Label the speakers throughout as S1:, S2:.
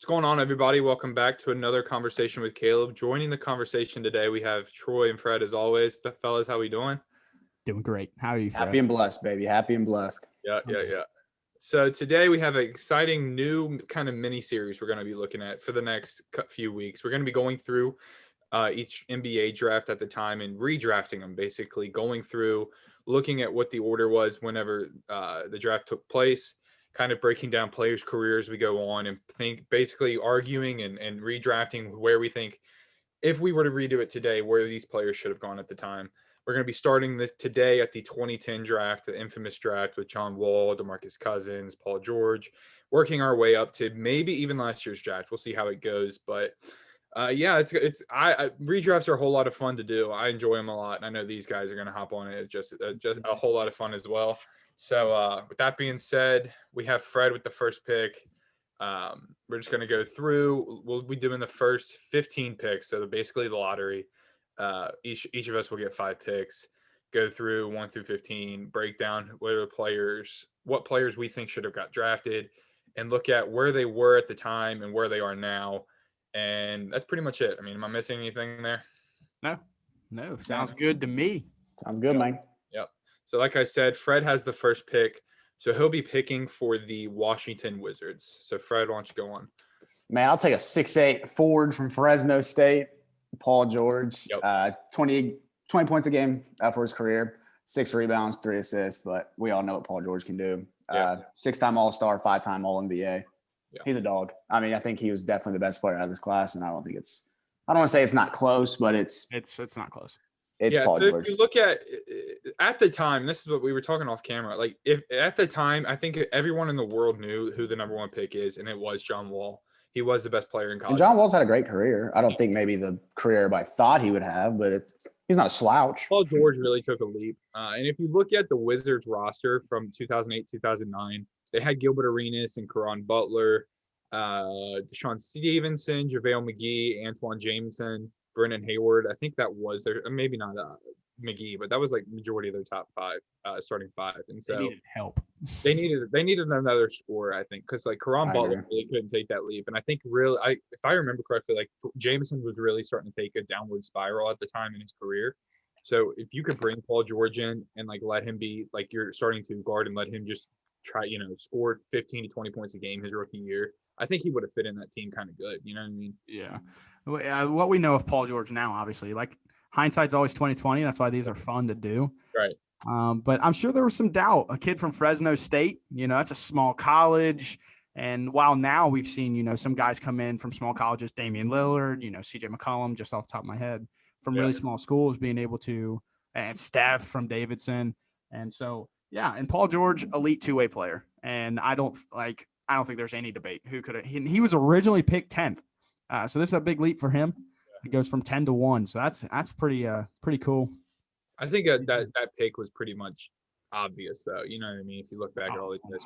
S1: What's going on, everybody? Welcome back to another conversation with Caleb. Joining the conversation today, we have Troy and Fred, as always. Fellas, how we doing?
S2: Doing great. How are you, Fred?
S3: Happy and blessed, baby. Happy and blessed.
S1: Yeah. So today we have an exciting new kind of mini series we're going to be looking at for the next few weeks. We're going to be going through each NBA draft at the time and redrafting them, basically going through, looking at what the order was whenever the draft took place, kind of breaking down players' careers as we go on, and basically arguing and redrafting where we think, if we were to redo it today, where these players should have gone at the time. We're going to be starting this today at the 2010 draft, the infamous draft with John Wall, DeMarcus Cousins, Paul George, working our way up to maybe even last year's draft. We'll see how it goes, but redrafts are a whole lot of fun to do. I enjoy them a lot, and I know these guys are going to hop on it. It's just a whole lot of fun as well. So with that being said, we have Fred with the first pick. We're just going to go through. We'll be doing the first 15 picks, so basically the lottery. Each of us will get 5 picks, go through 1 through 15, break down what players we think should have got drafted, and look at where they were at the time and where they are now. And that's pretty much it. I mean, am I missing anything there?
S2: No. Sounds good to me.
S3: Sounds good, man.
S1: Yep. So like I said, Fred has the first pick. So he'll be picking for the Washington Wizards. So Fred, why don't you go on?
S3: Man, I'll take a 6'8" forward from Fresno State, Paul George.
S1: Yep.
S3: 20 points a game for his career, 6 rebounds, 3 assists. But we all know what Paul George can do.
S1: Yeah.
S3: 6-time All-Star, 5-time All-NBA.
S1: Yeah.
S3: He's a dog. I mean, I think he was definitely the best player out of this class, and I don't want to say it's not close, but it's
S2: not close.
S3: It's Paul George.
S1: If you look at the time, this is what we were talking off camera. Like, if at the time, I think everyone in the world knew who the number 1 pick is, and it was John Wall. He was the best player in college.
S3: And John Wall's had a great career. I don't think maybe the career everybody thought he would have, but he's not a slouch.
S1: Paul George really took a leap. And if you look at the Wizards roster from 2008, 2009, they had Gilbert Arenas and Caron Butler, Deshaun Stevenson, JaVale McGee, Antoine Jameson, Brennan Hayward. I think that was their, maybe not McGee, but that was like majority of their top 5, starting 5. And so
S2: they needed help.
S1: They needed another scorer, I think, because like Caron Butler really couldn't take that leap. And I think if I remember correctly, like Jameson was really starting to take a downward spiral at the time in his career. So if you could bring Paul George in and like let him be like you're starting to guard and let him just try, score 15 to 20 points a game his rookie year, I think he would have fit in that team kind of good. You know what I mean?
S2: Yeah. What we know of Paul George now, obviously, like hindsight's always 20/20. That's why these are fun to do.
S1: Right.
S2: But I'm sure there was some doubt. A kid from Fresno State, that's a small college. And while now we've seen, some guys come in from small colleges, Damian Lillard, CJ McCollum, just off the top of my head, from really small schools being able to, and Steph from Davidson. And so, and Paul George, elite 2-way player. And I don't think there's any debate who could have. He was originally picked 10th. So this is a big leap for him. It goes from 10 to 1. So that's pretty cool.
S1: I think that pick was pretty much obvious, though. You know what I mean? If you look back at all these guys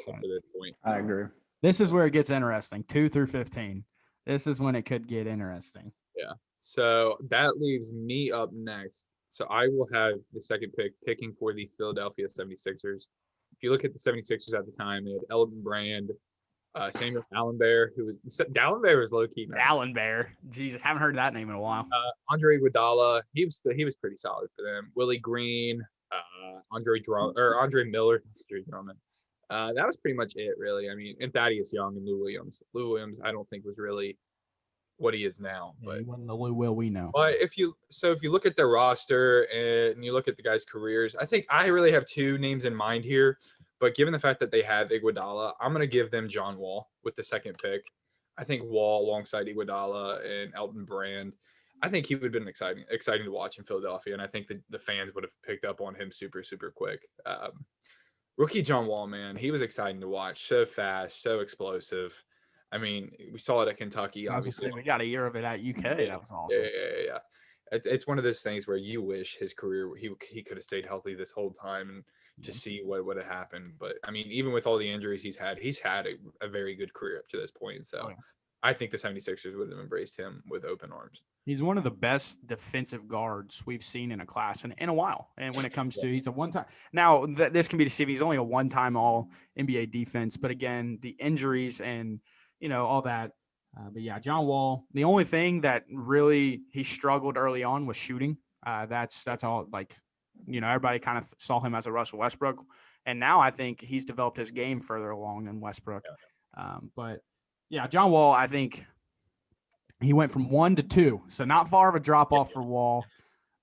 S1: up to this point.
S3: I agree.
S2: This is where it gets interesting, 2 through 15. This is when it could get interesting.
S1: Yeah. So that leaves me up next. So I will have the second pick, picking for the Philadelphia 76ers. If you look at the 76ers at the time, they had Elton Brand, Samuel Dallenberg, Dallenberg was low-key, man.
S2: Dallenberg. Jesus, haven't heard that name in a while.
S1: Andre Iguodala, he was pretty solid for them. Willie Green, Andre Miller, Drummond. That was pretty much it, really. I mean, and Thaddeus Young and Lou Williams. Lou Williams, I don't think was really what he is now. But
S2: he wasn't the Lou Will we know.
S1: But if you look at the roster and you look at the guys' careers, I think I really have 2 names in mind here. But given the fact that they have Iguodala, I'm going to give them John Wall with the second pick. I think Wall alongside Iguodala and Elton Brand, I think he would have been exciting to watch in Philadelphia. And I think the fans would have picked up on him super, super quick. Rookie John Wall, man, he was exciting to watch. So fast, so explosive. I mean, we saw it at Kentucky, obviously.
S2: We got a year of it at UK. That was awesome.
S1: Yeah. It's one of those things where you wish his career, he could have stayed healthy this whole time and to see what would have happened. But I mean, even with all the injuries he's had a very good career up to this point. So I think the 76ers would have embraced him with open arms.
S2: He's one of the best defensive guards we've seen in a class in a while. And when it comes to, he's a one-time. Now, this can be deceiving. He's only a one-time all NBA defense. But again, the injuries and, all that But yeah, John Wall. The only thing that really he struggled early on was shooting. That's all. Like, everybody kind of saw him as a Russell Westbrook, and now I think he's developed his game further along than Westbrook. But yeah, John Wall. I think he went from 1 to 2, so not far of a drop off for Wall.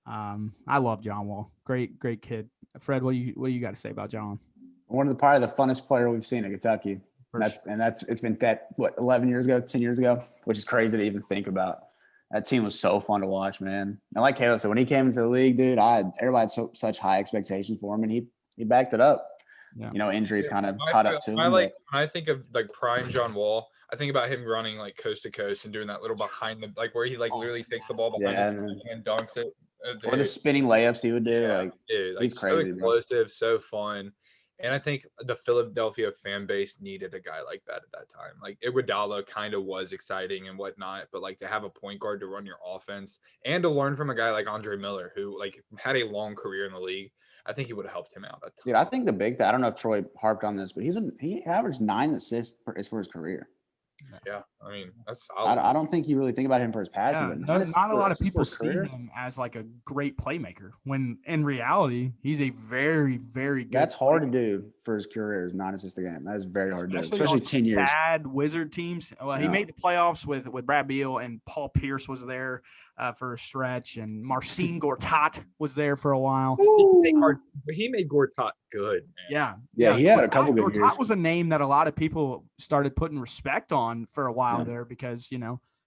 S2: I love John Wall. Great kid. Fred, what you got to say about John?
S3: One of probably the funnest player we've seen at Kentucky. It's been 11 years ago, 10 years ago, which is crazy to even think about. That team was so fun to watch, man. And like Caleb said, when he came into the league, dude, everybody had such high expectations for him, and he backed it up. Yeah. Injuries kind of caught up to him.
S1: When I think of like prime John Wall, I think about him running like coast to coast and doing that little behind the where he literally takes the ball behind and dunks it.
S3: Or the spinning layups he would do.
S1: Yeah,
S3: he's crazy.
S1: So explosive, so fun. And I think the Philadelphia fan base needed a guy like that at that time. Like Iguodala kind of was exciting and whatnot, but like to have a point guard to run your offense and to learn from a guy like Andre Miller, who like had a long career in the league, I think he would have helped him out a ton.
S3: Dude, I think the big thing, I don't know if Troy harped on this, but he averaged 9 assists for his career.
S1: Yeah, I mean, that's solid.
S3: I don't think you really think about him for his passing.
S2: Yeah, not a lot of people see him as like a great playmaker, when in reality, he's a very, very good
S3: That's hard to do for his career, is 9 assists a game. That is very hard to do, especially 10 years.
S2: Bad Wizard teams. Well, he made the playoffs with Brad Beal, and Paul Pierce was there for a stretch, and Marcin Gortat was there for a while.
S1: He made Gortat good, man.
S3: Yeah, he had a couple good years.
S2: Gortat was a name that a lot of people started putting respect on for a while there, because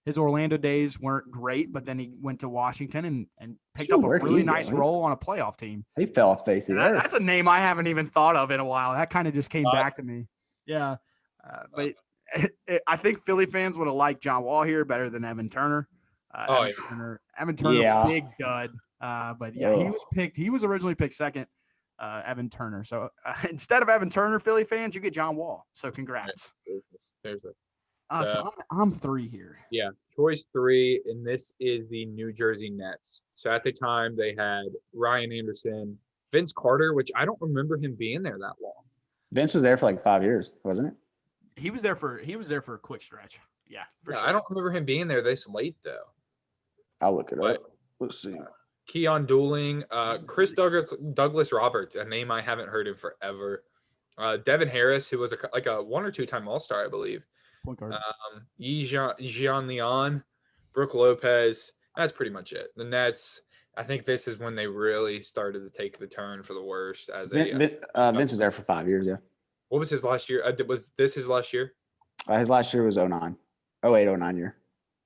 S2: his Orlando days weren't great, but then he went to Washington and picked up a really nice role on a playoff team.
S3: He fell off face of the earth.
S2: That's a name I haven't even thought of in a while. That kind of just came back to me. Yeah, but I think Philly fans would have liked John Wall here better than Evan Turner. Evan Turner, big dud. But he was picked. He was originally picked second. Evan Turner. So instead of Evan Turner, Philly fans, you get John Wall. So congrats. So I'm 3 here.
S1: Yeah, Troy's 3, and this is the New Jersey Nets. So at the time they had Ryan Anderson, Vince Carter, which I don't remember him being there that long.
S3: Vince was there for like 5 years, wasn't it?
S2: He was there for a quick stretch. Yeah,
S1: for sure. I don't remember him being there this late though.
S3: I'll look it up. Let's see.
S1: Keon Dooling, Chris Douglas Roberts, a name I haven't heard in forever. Devin Harris, who was a 1 or 2 time All-Star, I believe.
S2: Point guard.
S1: Jean Leon, Brooke Lopez. That's pretty much it. The Nets, I think this is when they really started to take the turn for the worst.
S3: Vince was there for 5 years, yeah.
S1: What was his last year? Was this his last year?
S3: His last year was 08-09 year.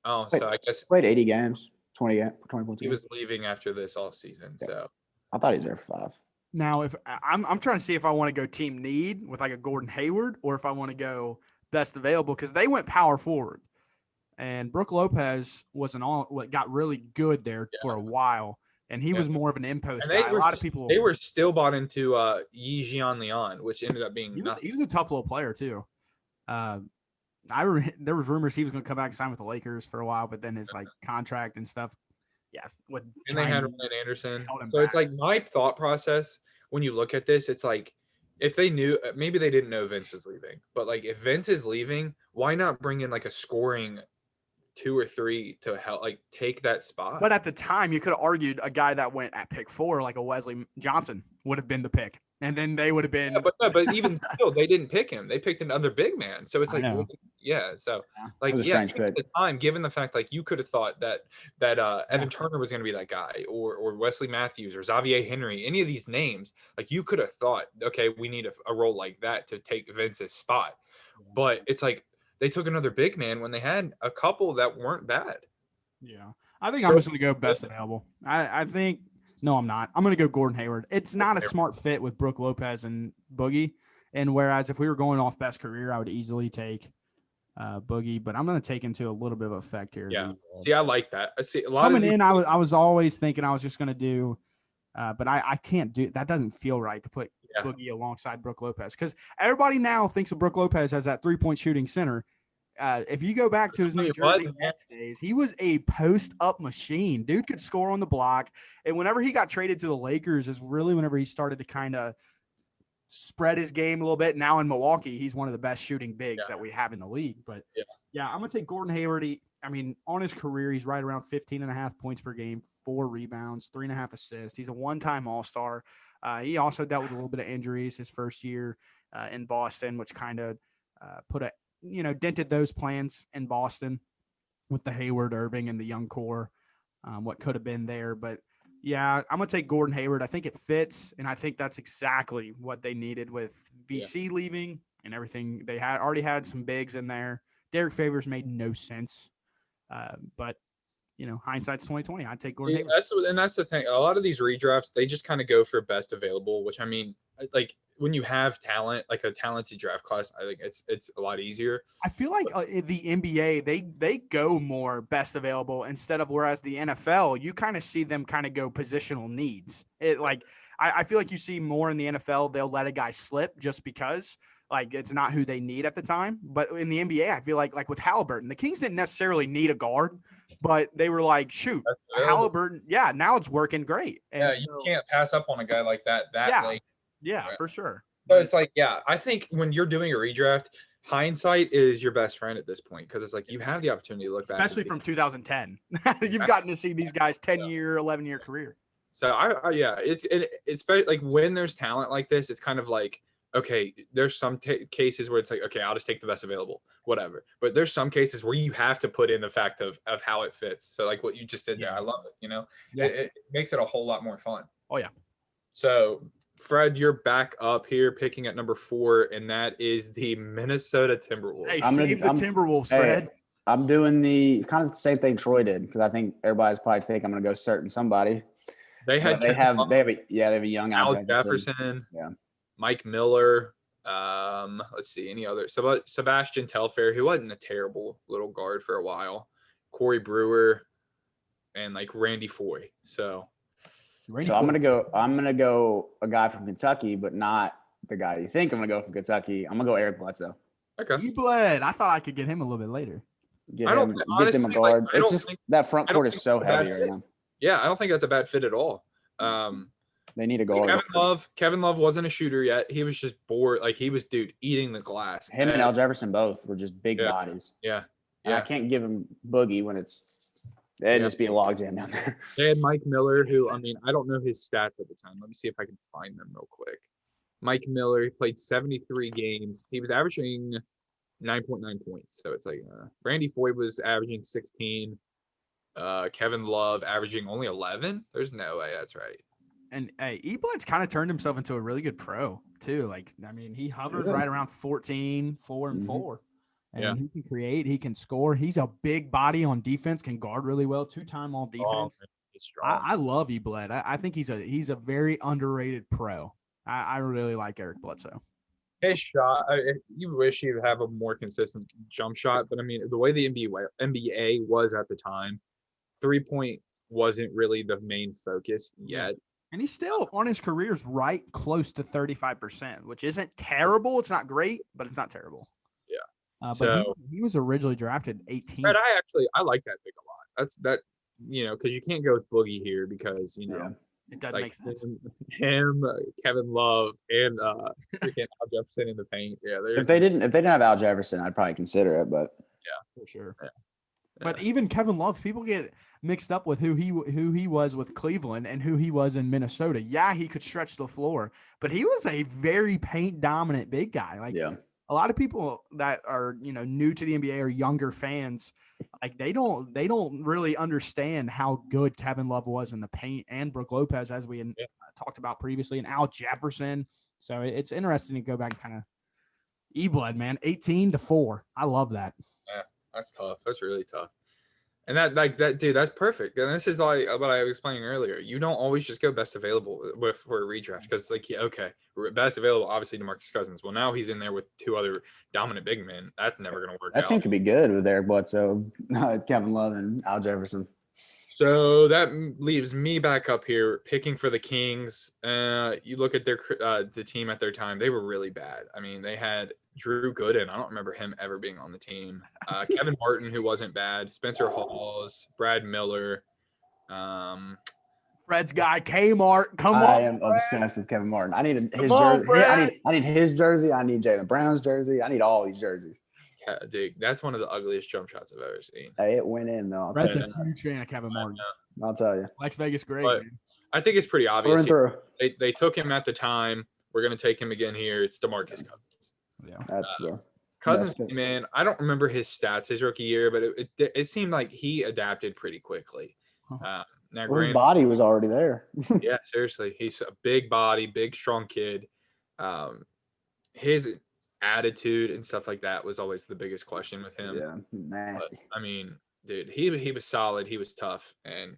S1: Oh, so I guess
S3: played 80 games, 20 points.
S1: He was leaving after this all season, so
S3: I thought he was there for 5.
S2: Now, if I'm trying to see if I want to go team need with like a Gordon Hayward, or if I want to go best available, because they went power forward, and Brooke Lopez was got really good there for a while, and he was more of an impost guy. A lot of people
S1: were still bought into Yi Jian Leon, which ended up being
S2: he was a tough little player too. There was rumors he was going to come back and sign with the Lakers for a while, but then his like contract and stuff. Yeah.
S1: And they had Ryan Anderson. So it's like my thought process when you look at this, it's like, if they knew, maybe they didn't know Vince was leaving, but like if Vince is leaving, why not bring in like a scoring 2 or 3 to help like take that spot?
S2: But at the time, you could have argued a guy that went at pick 4, like a Wesley Johnson, would have been the pick, and then they would have been.
S1: Yeah, but even still, they didn't pick him. They picked another big man. So it's like, So like, at the time, given the fact like you could have thought that Evan Turner was going to be that guy, or Wesley Matthews, or Xavier Henry, any of these names, like you could have thought, okay, we need a role like that to take Vince's spot. But it's like they took another big man when they had a couple that weren't bad.
S2: Yeah, I think I'm just going to go best available. I think. No, I'm not. I'm going to go Gordon Hayward. It's not a smart fit with Brooke Lopez and Boogie. And whereas if we were going off best career, I would easily take Boogie. But I'm going to take into a little bit of effect here.
S1: Yeah. See, I like that. I see a lot
S2: coming in. I was always thinking I was just going to do, but I can't do that. Doesn't feel right to put Boogie alongside Brooke Lopez, because everybody now thinks of Brooke Lopez as that 3-point shooting center. If you go back to his New Jersey Nets days, he was a post-up machine. Dude could score on the block. And whenever he got traded to the Lakers is really whenever he started to kind of spread his game a little bit. Now in Milwaukee, he's one of the best shooting bigs that we have in the league. But yeah, I'm going to take Gordon Hayward. I mean, on his career, he's right around 15.5 points per game, 4 rebounds, 3.5 assists. He's a one-time All-Star. He also dealt with a little bit of injuries his first year in Boston, which kind of dented those plans in Boston with the Hayward, Irving, and the young core, what could have been there. But yeah, I'm going to take Gordon Hayward. I think it fits, and I think that's exactly what they needed with VC leaving and everything. They had already had some bigs in there. Derek Favors made no sense. But hindsight's 2020. I'd take Gordon Hayward.
S1: That's the thing. A lot of these redrafts, they just kind of go for best available, which I mean, like when you have talent, like a talented draft class, I think it's a lot easier.
S2: I feel like the NBA, they go more best available instead of, whereas the NFL, you kind of see them kind of go positional needs. I feel like you see more in the NFL, they'll let a guy slip just because. Like, it's not who they need at the time. But in the NBA, I feel like with Halliburton, the Kings didn't necessarily need a guard, but they were like, shoot, Halliburton, now it's working great. And
S1: you can't pass up on a guy like that late.
S2: Yeah, for sure.
S1: So it's like, I think when you're doing a redraft, hindsight is your best friend at this point, because it's like you have the opportunity to look back.
S2: Especially from 2010. You've gotten to see these guys 10-year, 11-year career.
S1: So, it's like when there's talent like this, it's kind of like, okay, there's some cases where it's like, okay, I'll just take the best available, whatever. But there's some cases where you have to put in the fact of how it fits. So like what you just did there, I love it. It makes it a whole lot more fun.
S2: Oh yeah.
S1: So Fred, you're back up here picking at number 4, and that is the Minnesota Timberwolves.
S2: Hey, save the Timberwolves, Fred.
S3: I'm doing the kind of the same thing Troy did, because I think everybody's probably think I'm going to go certain somebody. They have a young
S1: Al Jefferson.
S3: Yeah.
S1: Mike Miller, let's see, any other Sebastian Telfair, who wasn't a terrible little guard for a while, Corey Brewer, and like Randy Foye. So
S3: I'm gonna go a guy from Kentucky, but not the guy you think I'm gonna go from Kentucky. I'm gonna go Eric Bledsoe.
S1: Okay.
S2: He bled. I thought I could get him a little bit later.
S3: Get him a guard. It's just that front court is so heavy right now.
S1: Yeah, I don't think that's a bad fit at all.
S3: They need a guard.
S1: Kevin Love wasn't a shooter yet. He was just bored. Like he was, eating the glass.
S3: Him and Al Jefferson both were just big bodies.
S1: Yeah.
S3: I can't give him Boogie when it'd just be a logjam down there.
S1: They had Mike Miller, who, I mean, I don't know his stats at the time. Let me see if I can find them real quick. Mike Miller, he played 73 games. He was averaging 9.9 points. So it's like Randy Foye was averaging 16. Kevin Love averaging only 11. There's no way that's right.
S2: And Ebled's kind of turned himself into a really good pro too. Like, I mean, he hovered right around 14, 4 and 4. And he can create, he can score. He's a big body on defense, can guard really well, 2-time all defense. I love Ebled. I think he's a very underrated pro. I really like Eric Bledsoe.
S1: His shot, you wish he would have a more consistent jump shot, but I mean, the way the NBA was at the time, 3-point wasn't really the main focus yet.
S2: And he's still on his career's right close to 35%, which isn't terrible. It's not great, but it's not terrible.
S1: Yeah.
S2: But he was originally drafted 18.
S1: But I like that pick a lot. That's because you can't go with Boogie here because
S2: it doesn't make sense.
S1: Him, Kevin Love, and freaking Al Jefferson in the paint. Yeah.
S3: If they didn't have Al Jefferson, I'd probably consider it. But
S2: yeah, for sure. Yeah. But even Kevin Love, people get mixed up with who he was with Cleveland and who he was in Minnesota. Yeah, he could stretch the floor, but he was a very paint dominant big guy. Like a lot of people that are new to the NBA or younger fans, like they don't really understand how good Kevin Love was in the paint, and Brook Lopez, as we talked about previously, and Al Jefferson. So it's interesting to go back and kind of Ebled, man, 18-4. I love that.
S1: Yeah. That's tough. That's really tough. And that dude, that's perfect. And this is like what I was explaining earlier. You don't always just go best available for a redraft because best available, obviously DeMarcus Cousins. Well, now he's in there with 2 other dominant big men. That's never going to work out.
S3: That team could be good with Eric Bledsoe, Kevin Love, and Al Jefferson.
S1: So that leaves me back up here picking for the Kings. You look at their the team at their time; they were really bad. I mean, they had Drew Gooden. I don't remember him ever being on the team. Kevin Martin, who wasn't bad. Spencer Hawes, Brad Miller,
S2: Fred's guy, Kmart. Come
S3: I
S2: on.
S3: am
S2: Fred.
S3: obsessed with Kevin Martin. I need his
S2: on,
S3: jersey.
S2: Fred.
S3: I need his jersey. I need Jalen Brown's jersey. I need all these jerseys.
S1: Yeah, dude, that's one of the ugliest jump shots I've ever seen.
S3: Hey, it went in though.
S2: Fred's a
S1: Yeah.
S2: huge fan of Kevin Martin.
S3: I'll tell you.
S2: Las Vegas, great,
S1: But-
S2: man.
S1: I think it's pretty
S3: Through
S1: obvious.
S3: and through.
S1: They took him at the time. We're gonna take him again here. It's DeMarcus Cousins.
S2: Yeah.
S3: That's the
S1: Cousins,
S3: good.
S1: man, I don't remember his stats his rookie year, but it seemed like he adapted pretty quickly.
S2: Huh.
S1: Now,
S3: Well, his
S1: granted,
S3: body was already there.
S1: yeah, seriously, he's a big body, big, strong kid. His attitude and stuff like that was always the biggest question with him.
S3: Yeah,
S1: But,
S3: nasty.
S1: I mean, dude, he was solid. He was tough, and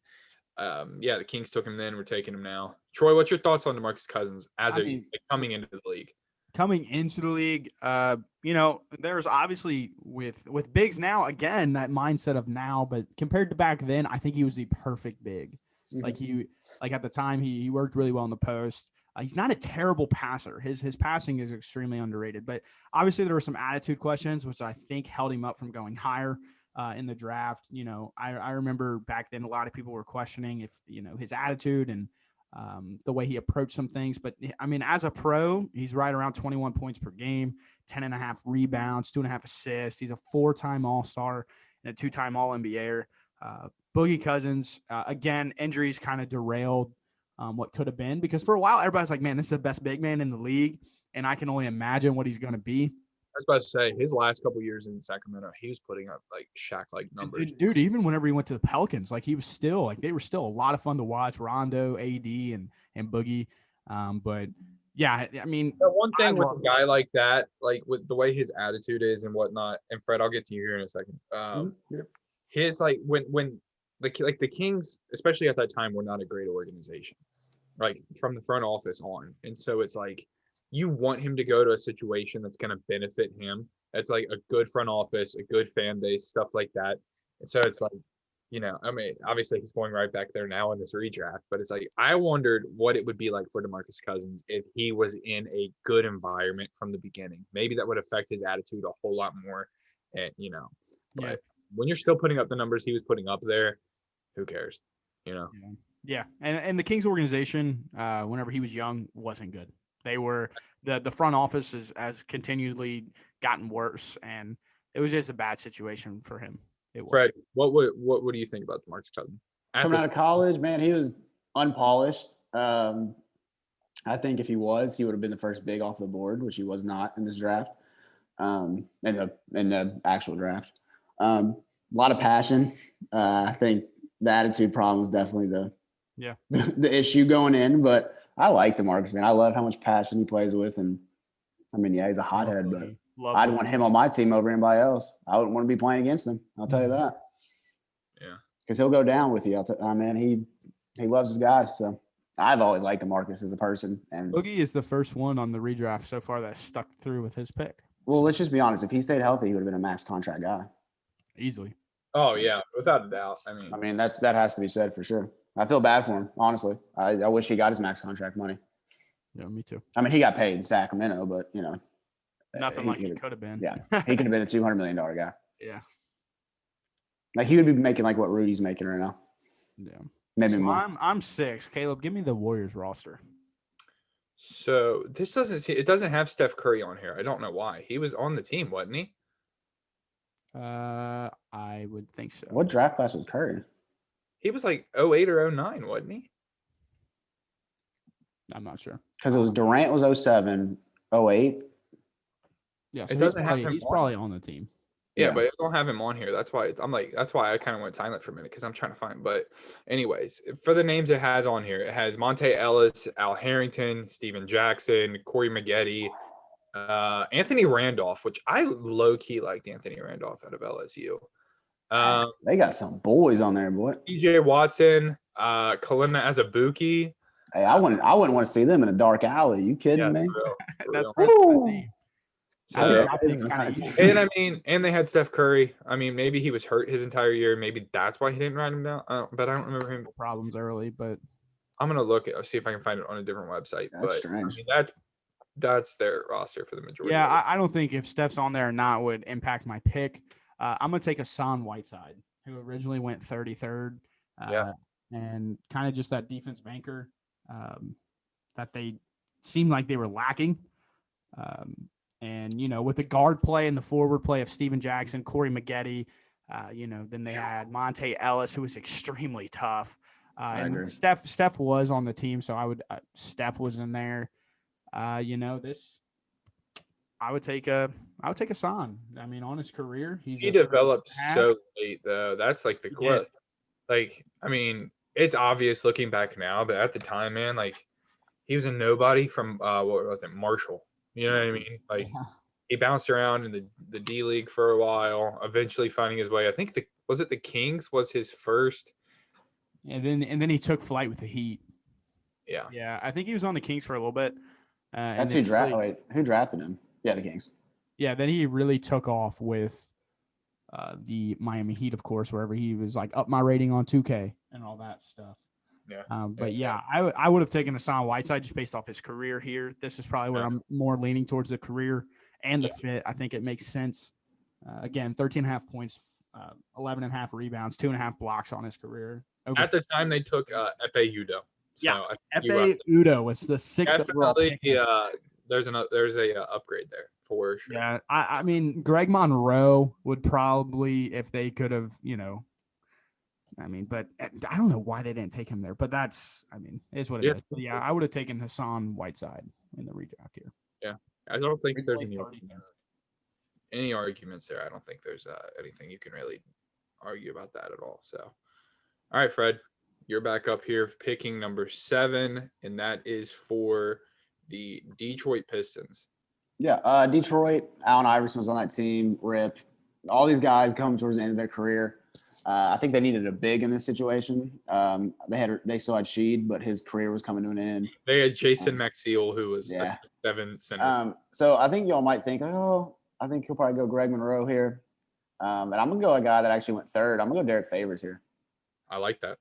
S1: yeah, the Kings took him then. We're taking him now. Troy, what's your thoughts on DeMarcus Cousins as
S2: I
S1: a
S2: mean-
S1: coming into the league?
S2: Coming into the league, there's obviously with bigs now, again, that mindset of now, but compared to back then, I think he was the perfect big. Like at the time, he worked really well in the post. He's not a terrible passer. His passing is extremely underrated, but obviously there were some attitude questions, which I think held him up from going higher in the draft. I remember back then a lot of people were questioning if his attitude and the way he approached some things. But I mean, as a pro, he's right around 21 points per game, 10.5 rebounds, 2.5 assists. He's a 4-time All-Star and a 2-time All-NBA. Boogie Cousins, again, injuries kind of derailed what could have been, because for a while, everybody's like, man, this is the best big man in the league. And I can only imagine what he's going to be.
S1: I was about to say his last couple years in Sacramento, he was putting up like Shaq-like numbers.
S2: Dude, even whenever he went to the Pelicans, like he was still like they were still a lot of fun to watch. Rondo, AD, and Boogie. But yeah, I mean,
S1: The one
S2: I
S1: thing with
S2: love
S1: a guy like that, like with the way his attitude is and whatnot, and Fred, I'll get to you here in a second. His like when the Kings, especially at that time, were not a great organization, like from the front office on, and so it's like you want him to go to a situation that's going to benefit him. That's like a good front office, a good fan base, stuff like that. And so it's like, I mean, obviously he's going right back there now in this redraft, but it's like I wondered what it would be like for DeMarcus Cousins if he was in a good environment from the beginning. Maybe that would affect his attitude a whole lot more. And but when you're still putting up the numbers he was putting up there, who cares?
S2: Yeah. And the Kings organization, whenever he was young, wasn't good. They were the front office has continually gotten worse, and it was just a bad situation for him. It was.
S1: Fred, what do you think about DeMarcus Cousins?
S3: Coming out of college, man, he was unpolished. I think if he was, he would have been the first big off the board, which he was not in this draft. In the actual draft, a lot of passion. I think the attitude problem was definitely the issue going in, but I liked DeMarcus, man. I love how much passion he plays with, and I mean, yeah, he's a hothead, but I'd want him on my team over anybody else. I wouldn't want to be playing against him. I'll tell you that.
S1: Yeah,
S3: because he'll go down with you. Man, he loves his guys. So I've always liked DeMarcus as a person. And
S2: Boogie is the first one on the redraft so far that stuck through with his pick.
S3: Well, let's just be honest. If he stayed healthy, he would have been a max contract guy.
S2: Easily.
S1: Oh yeah, without a doubt. I mean
S3: that has to be said for sure. I feel bad for him, honestly. I wish he got his max contract money.
S2: Yeah, me too.
S3: I mean, he got paid in Sacramento, but
S2: nothing like he could have been.
S3: Yeah, he could have been a $200 million guy.
S2: Yeah.
S3: Like he would be making like what Rudy's making right now.
S2: Yeah.
S3: Maybe
S2: So
S3: more.
S2: I'm 6. Caleb, give me the Warriors roster.
S1: So this doesn't have Steph Curry on here. I don't know why. He was on the team, wasn't he?
S2: I would think so.
S3: What draft class was Curry?
S1: He was like 08 or 09, wasn't he?
S2: I'm not sure.
S3: Because it was Durant was 07, 08.
S2: Yeah,
S1: It
S2: so
S1: doesn't have him
S2: he's
S1: on.
S2: probably on the team.
S1: Yeah,
S3: Yeah.
S1: but I don't have him on here. That's why I kind of went silent for a minute because I'm trying to find. But anyways, for the names it has on here, it has Monte Ellis, Al Harrington, Steven Jackson, Corey Maggette, Anthony Randolph, which I low key liked Anthony Randolph out of LSU.
S3: They got some boys on there, boy.
S1: TJ Watson, Kalina Azubuike.
S3: Hey, I wouldn't want to see them in a dark alley. You kidding
S1: Yeah,
S3: me?
S1: for real, for
S2: That's
S1: real.
S2: Brett's kind of
S3: Woo!
S2: team.
S1: So-
S2: I think
S3: Yeah.
S2: my team's kind of easy.
S1: And I mean, and they had Steph Curry. I mean, maybe he was hurt his entire year. Maybe that's why he didn't write him down. But I don't remember him.
S2: Problems early, but
S1: I'm gonna see if I can find it on a different website.
S3: That's
S1: but
S3: strange.
S1: I mean, that's their roster for the majority.
S2: yeah,
S1: of it.
S2: I don't think if Steph's on there or not would impact my pick. I'm gonna take Hassan Whiteside, who originally went 33rd.
S1: Yeah.
S2: and kind of just that defensive anchor that they seemed like they were lacking. And, with the guard play and the forward play of Steven Jackson, Corey Maggette, then they had Monte Ellis, who was extremely tough.
S3: I
S2: and
S3: agree.
S2: Steph was on the team, so Steph was in there. I would take a Hassan. I mean, on his career,
S1: he developed so late though. That's like the quote. Like, I mean, it's obvious looking back now, but at the time, man, like he was a nobody from what was it, Marshall? You know what I mean? Like he bounced around in the D League for a while, eventually finding his way. I think the Kings was his first.
S2: And then he took flight with the Heat.
S1: Yeah.
S2: Yeah, I think he was on the Kings for a little bit.
S3: That's who drafted him? Yeah, the Kings.
S2: Yeah, then he really took off with the Miami Heat, of course, wherever he was like up my rating on 2K and all that stuff.
S1: Yeah.
S2: I would have taken Hassan Whiteside just based off his career here. This is probably where I'm more leaning towards the career and the fit. I think it makes sense. Again, 13.5 points, 11.5 rebounds, 2.5 blocks on his career.
S1: At the time, they took Epe Udo.
S2: So Epe Udo was the 6th overall pick.
S1: There's a upgrade there for sure.
S2: Yeah, I mean, Greg Monroe would probably, if they could have, but I don't know why they didn't take him there. But is what it is. But yeah, I would have taken Hassan Whiteside in the redraft here.
S1: Yeah, I don't think there's any arguments there. I don't think there's anything you can really argue about that at all. So, all right, Fred, you're back up here picking number 7, and that is for the Detroit Pistons.
S3: Yeah, Detroit. Allen Iverson was on that team. Rip. All these guys come towards the end of their career. I think they needed a big in this situation. They still had Sheed, but his career was coming to an end.
S1: They had Jason Maxiel, who was a 7 center.
S3: So I think y'all might think, I think he'll probably go Greg Monroe here. And I'm gonna go a guy that actually went 3rd. I'm gonna go Derek Favors here.
S1: I like that.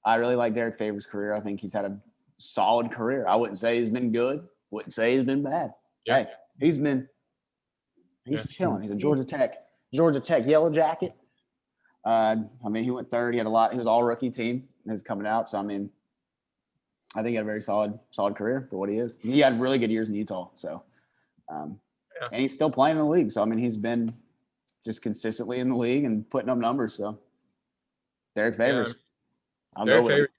S3: I really like Derek Favors' career. I think he's had a solid career. I wouldn't say he's been good. Wouldn't say he's been bad.
S1: Yeah.
S3: Hey, he's chilling. He's a Georgia Tech Yellow Jacket. He went 3rd. He had he was all rookie team. His coming out. So I think he had a very solid career for what he is. He had really good years in Utah. So, and he's still playing in the league. So he's been just consistently in the league and putting up numbers. So, Derek Favors.
S1: Derek Favors,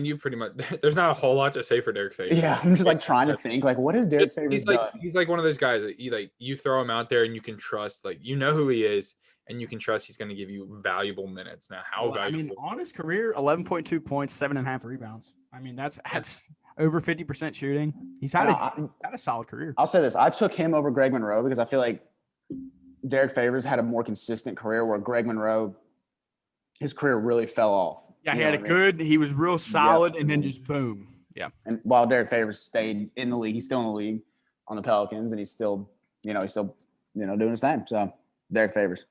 S1: you pretty much. There's not a whole lot to say for Derek Favors.
S3: Yeah, I'm just trying to think what is Derek Favors done?
S1: He's like one of those guys that you throw him out there and you can trust. Like who he is and you can trust he's going to give you valuable minutes. Now, valuable?
S2: On his career, 11.2 points, 7.5 rebounds. That's over 50% shooting. He's had a solid career.
S3: I'll say this: I took him over Greg Monroe because I feel like Derek Favors had a more consistent career, where Greg Monroe, his career really fell off.
S2: Yeah, he was real solid, and then just boom. Yeah.
S3: And while Derek Favors stayed in the league, he's still in the league on the Pelicans, and he's still doing his thing. So Derek Favors.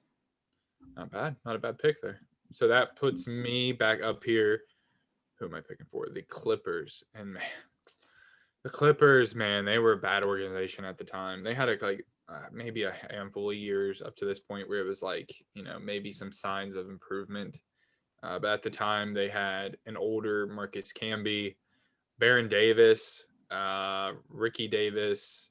S1: Not bad. Not a bad pick there. So that puts me back up here. Who am I picking for? The Clippers. And man, the Clippers, man, they were a bad organization at the time. They had maybe a handful of years up to this point where it was maybe some signs of improvement. But at the time, they had an older Marcus Camby, Baron Davis, Ricky Davis,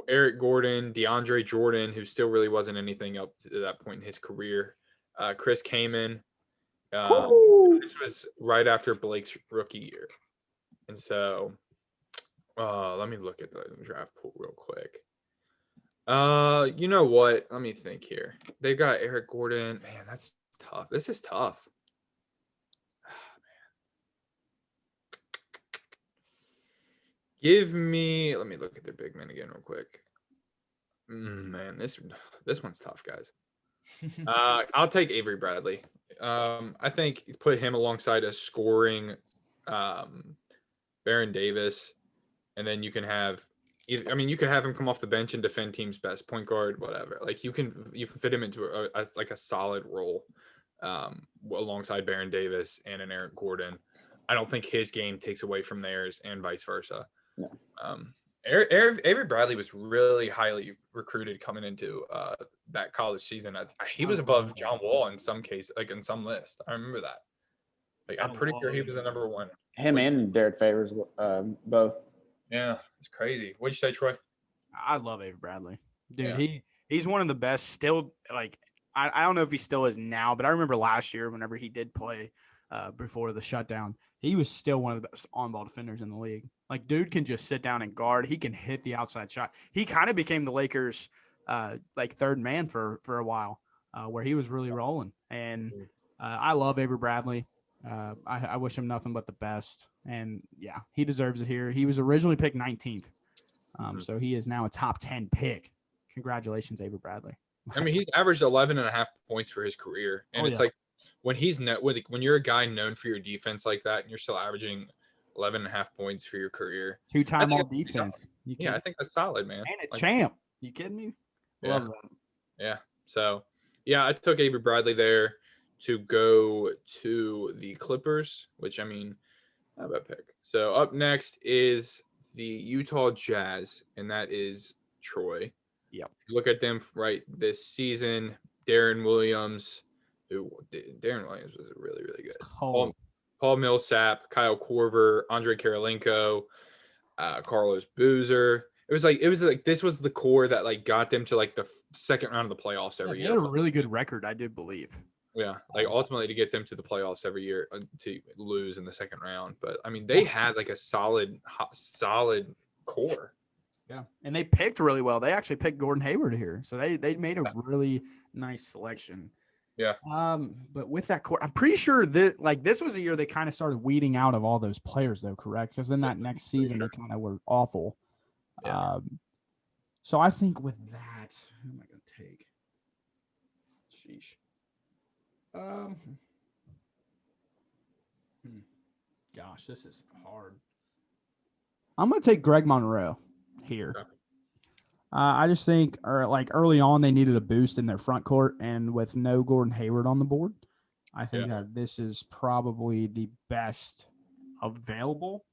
S1: Eric Gordon, DeAndre Jordan, who still really wasn't anything up to that point in his career, Chris Kaman. This was right after Blake's rookie year. And so let me look at the draft pool real quick. You know what? Let me think here. They've got Eric Gordon. Man, that's tough. This is tough. Let me look at their big men again real quick. Man, this one's tough, guys. I'll take Avery Bradley. I think put him alongside a scoring Baron Davis, and then you can have you could have him come off the bench and defend team's best point guard, whatever. Like you can fit him into a solid role alongside Baron Davis and an Eric Gordon. I don't think his game takes away from theirs and vice versa. Yeah. Avery Bradley was really highly recruited coming into that college season. He was above John Wall in some case, in some list. I remember that. Like I'm pretty sure he was the number one.
S3: Him and Derek Favors, both.
S1: Yeah, it's crazy. What'd you say, Troy?
S2: I love Avery Bradley, dude.
S1: Yeah.
S2: He's one of the best. Still, like I don't know if he still is now, but I remember last year whenever he did play before the shutdown, he was still one of the best on-ball defenders in the league. Like, dude can just sit down and guard. He can hit the outside shot. He kind of became the Lakers' like third man for a while, where he was really rolling. And I love Avery Bradley. I wish him nothing but the best. And yeah, he deserves it here. He was originally picked 19th. So he is now a top 10 pick. Congratulations, Avery Bradley.
S1: I mean, he's averaged 11.5 points for his career. And it's like when when you're a guy known for your defense like that and you're still averaging 11.5 points for your career.
S2: Two-time all defense.
S1: Yeah, I think that's solid, man.
S2: And a champ. You kidding me?
S1: Yeah.
S2: Love that.
S1: Yeah. So, yeah, I took Avery Bradley there to go to the Clippers, which, I mean, not a bad pick. So up next is the Utah Jazz, and that is Troy.
S2: Yep.
S1: Look at them right this season. Darren Williams was really, really good. Paul Millsap, Kyle Korver, Andre Karolinko, Carlos Boozer. It was like this was the core that like got them to like the second round of the playoffs every year.
S2: They had a really good record, I do believe.
S1: Yeah, like ultimately to get them to the playoffs every year to lose in the second round. But I mean, they had like a solid core.
S2: Yeah, and they picked really well. They actually picked Gordon Hayward here, so they made a really nice selection.
S1: Yeah.
S2: But with that core, I'm pretty sure that like this was a year they kind of started weeding out of all those players, though, correct? Because then that next season they kind of were awful.
S1: Yeah.
S2: So I think with that, who am I going to take? Sheesh. Gosh, this is hard. I'm going to take Greg Monroe here.
S1: Okay.
S2: I just think, early on, they needed a boost in their front court, and with no Gordon Hayward on the board, I think that this is probably the best available.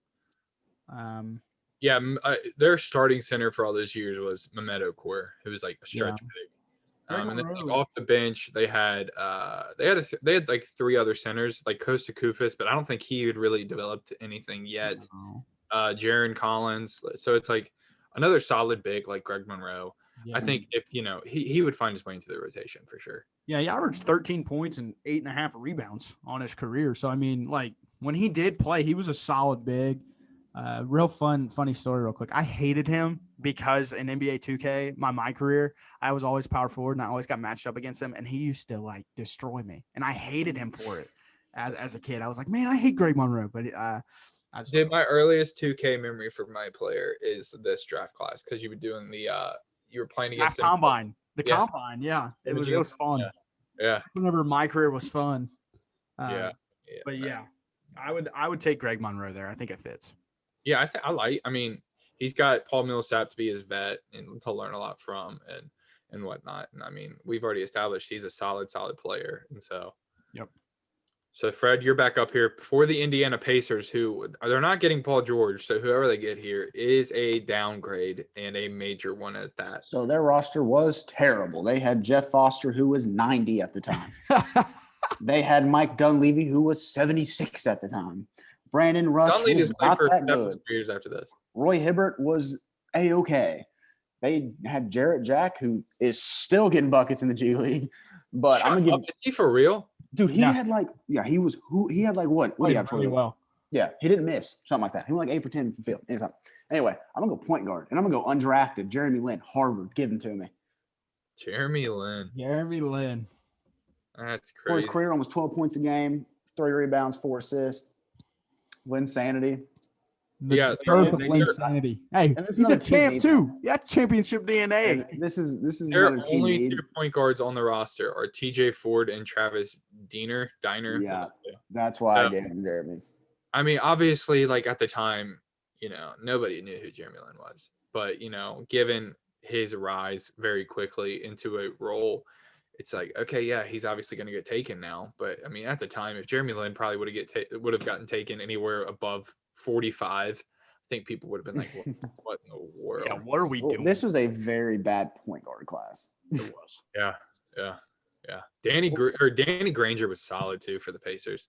S1: Their starting center for all those years was Mehmet Okur, who was like a stretch big. And then like, off the bench, they had like three other centers, like Kosta Koufis, but I don't think he had really developed anything yet.
S2: No.
S1: Jaron Collins. So it's like another solid big like Greg Monroe.
S2: Yeah.
S1: I think if he would find his way into the rotation for sure.
S2: Yeah, he averaged 13 points and 8.5 rebounds on his career. So I mean, like when he did play, he was a solid big. Real funny story real quick. I hated him because in NBA 2K, my career, I was always power forward and I always got matched up against him, and he used to like destroy me, and I hated him for it as a kid. I was like, man, I hate Greg Monroe, but
S1: my earliest 2K memory for my player is this draft class because you were doing you were playing against
S2: the combine. Yeah, it was fun.
S1: Yeah.
S2: Whenever my career was fun.
S1: But
S2: yeah, I would take Greg Monroe there. I think it fits.
S1: Yeah, I mean, he's got Paul Millsap to be his vet and to learn a lot from and whatnot. And I mean, we've already established he's a solid player. And so,
S2: yep.
S1: So Fred, you're back up here for the Indiana Pacers, who they're not getting Paul George. So whoever they get here is a downgrade and a major one at that.
S3: So their roster was terrible. They had Jeff Foster, who was 90 at the time. They had Mike Dunleavy, who was 76 at the time. Brandon Rush was not that good.
S1: Years after this,
S3: Roy Hibbert was A-okay. They had Jarrett Jack, who is still getting buckets in the G League. But I'm gonna
S1: is he for real?
S3: Dude, he had like he had like what? What do you have for
S2: really well?
S3: Yeah, he didn't miss something like that. He went like 8 for 10 from field. Anyway, I'm gonna go point guard, and I'm gonna go undrafted. Jeremy Lin, Harvard, give him to me.
S1: Jeremy Lin. That's crazy.
S3: For his career, almost 12 points a game, 3 rebounds, 4 assists. Linsanity.
S2: The birth of Linsanity. Hey, he's a champ too. Yeah, championship DNA.
S3: And this is
S1: there are only 2 point guards on the roster are TJ Ford and Travis Diner.
S3: Yeah, that's why I gave him Jeremy.
S1: I mean, obviously, like at the time, nobody knew who Jeremy Lin was. But, given his rise very quickly into a role, it's like, okay, yeah, he's obviously going to get taken now. But I mean, at the time, if Jeremy Lin probably would have gotten taken anywhere above 45, I think people would have been like, what in the world?
S2: Yeah, what are we doing?
S3: This was a very bad point guard class.
S2: It was.
S1: Yeah. Danny Granger was solid too for the Pacers.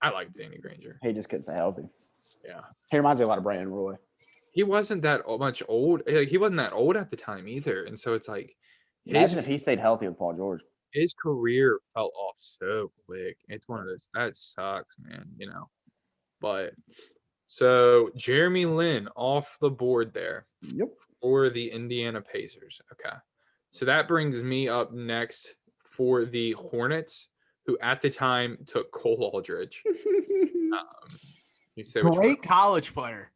S1: I like Danny Granger.
S3: He just couldn't stay healthy.
S1: Yeah.
S3: He reminds me a lot of Brandon Roy.
S1: He wasn't that much old. Like, he wasn't that old at the time either. And so it's like
S3: Imagine if he stayed healthy with Paul George.
S1: his career fell off so quick. It's one of those that sucks, man, But so Jeremy Lin off the board there
S3: Yep.
S1: for the Indiana Pacers. Okay. So that brings me up next for the Hornets, who at the time took Cole Aldridge. You say which one?
S2: Great college player.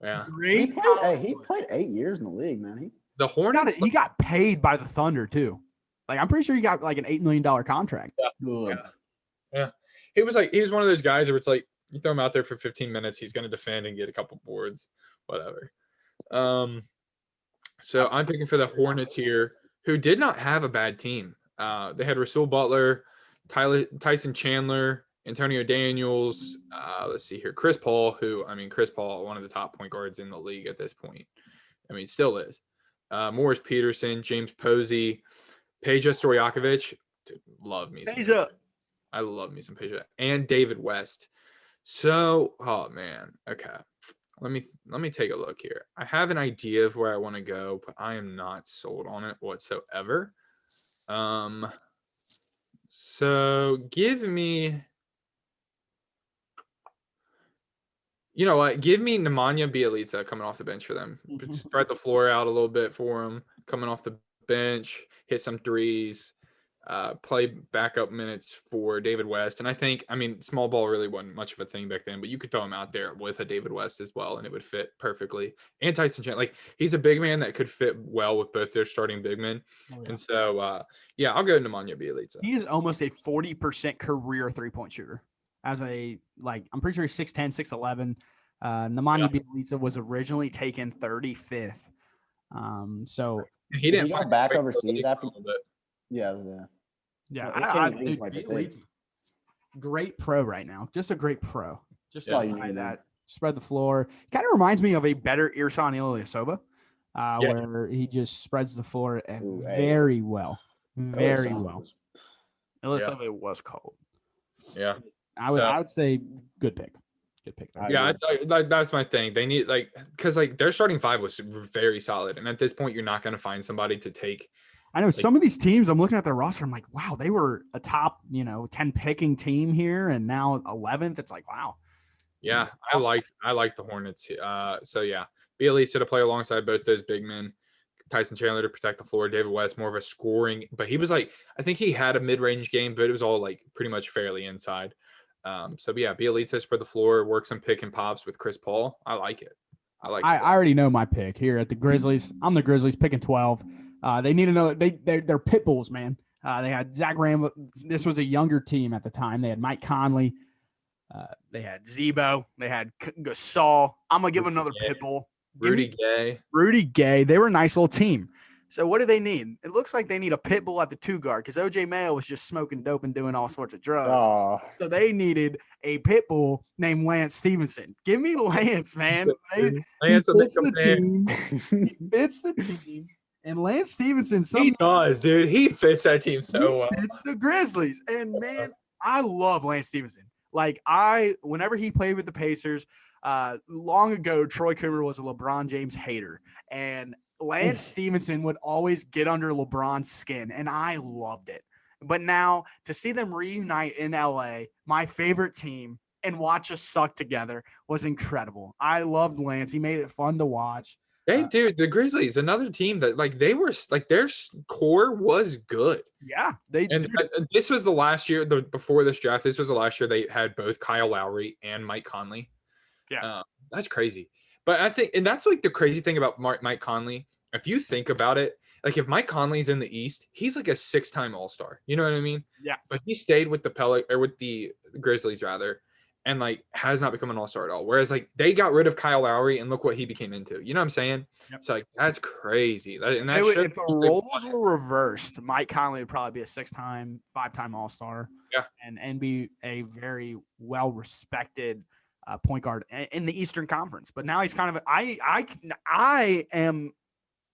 S1: Yeah.
S2: Great.
S3: He played 8 years in the league, man.
S1: The Hornets.
S2: He got paid by the Thunder too. Like I'm pretty sure he got like an $8 million contract.
S3: Good.
S1: Yeah. He was one of those guys where it's like you throw him out there for 15 minutes, he's going to defend and get a couple boards, whatever. So I'm picking for the Hornets here, who did not have a bad team. They had Rasul Butler, Tyson Chandler, Antonio Daniels. Let's see here, Chris Paul, Chris Paul, one of the top point guards in the league at this point. Still is. Morris Peterson, James Posey, Peja Stojakovic. Dude, love me. I love me some Peja, and David West. So, oh man, okay. Let me take a look here. I have an idea of where I want to go, but I am not sold on it whatsoever. So give me, you know what? Give me Nemanja Bjelica coming off the bench for them. Spread the floor out a little bit for him, coming off the bench, hit some threes. Play backup minutes for David West. And I think, small ball really wasn't much of a thing back then, but you could throw him out there with a David West as well, and it would fit perfectly. And Tyson Chandler, he's a big man that could fit well with both their starting big men. Oh, yeah. And so, I'll go Nemanja Bjelica.
S2: He is almost a 40% career three-point shooter. I'm pretty sure he's 6'10", 6'11". Nemanja Bjelica was originally taken 35th. So
S3: he didn't go back overseas after a bit. Yeah.
S2: Great pro right now. Just a great pro. Just that spread the floor. Kind of reminds me of a better Ersan Ilyasova, where he just spreads the floor very well. Very well. Ilyasova was cold.
S1: Yeah.
S2: I would say good pick. Good pick.
S1: Yeah, that's my thing. They need because their starting five was very solid, and at this point, you're not going to find somebody to take.
S2: I know some of these teams. I'm looking at their roster. I'm like, wow, they were a top 10 picking team here, and now 11th. It's like, wow.
S1: Yeah, I like the Hornets. Bjelica to play alongside both those big men. Tyson Chandler to protect the floor. David West more of a scoring, but he was I think he had a mid-range game, but it was all pretty much fairly inside. Bjelica spread the floor, work some pick and pops with Chris Paul. I like it. I
S2: already know my pick here at the Grizzlies. I'm the Grizzlies picking 12. They need to know they're pit bulls, man. They had Zach Randolph. This was a younger team at the time. They had Mike Conley. They had Zebo. They had Gasol. I'm gonna give another pit bull.
S1: Rudy
S2: Gay. They were a nice little team. So what do they need? It looks like they need a pit bull at the 2 guard because OJ Mayo was just smoking dope and doing all sorts of drugs.
S3: Oh.
S2: So they needed a pit bull named Lance Stevenson. Give me Lance, man.
S1: Lance
S2: fits the team. He fits the team. And Lance Stevenson,
S1: he does, dude. He fits that team so well.
S2: It's the Grizzlies. And man, I love Lance Stevenson. Whenever he played with the Pacers, long ago, Troy Coomer was a LeBron James hater. And Lance Stevenson would always get under LeBron's skin, and I loved it. But now to see them reunite in LA, my favorite team, and watch us suck together was incredible. I loved Lance. He made it fun to watch.
S1: Hey, dude, the Grizzlies, another team that they were their core was good.
S2: Yeah,
S1: this was the last year before this draft. This was the last year they had both Kyle Lowry and Mike Conley.
S2: Yeah,
S1: that's crazy. But I think, and that's the crazy thing about Mike Conley. If you think about it, if Mike Conley's in the East, he's a 6-time All-Star. You know what I mean?
S2: Yeah.
S1: But he stayed with with the Grizzlies rather, and has not become an All-Star at all. Whereas they got rid of Kyle Lowry and look what he became into. You know what I'm saying?
S2: Yep.
S1: So that's crazy. If
S2: the roles were reversed, Mike Conley would probably be a 6-time, 5-time All-Star.
S1: Yeah. And
S2: be a very well-respected point guard in the Eastern Conference. But now he's kind of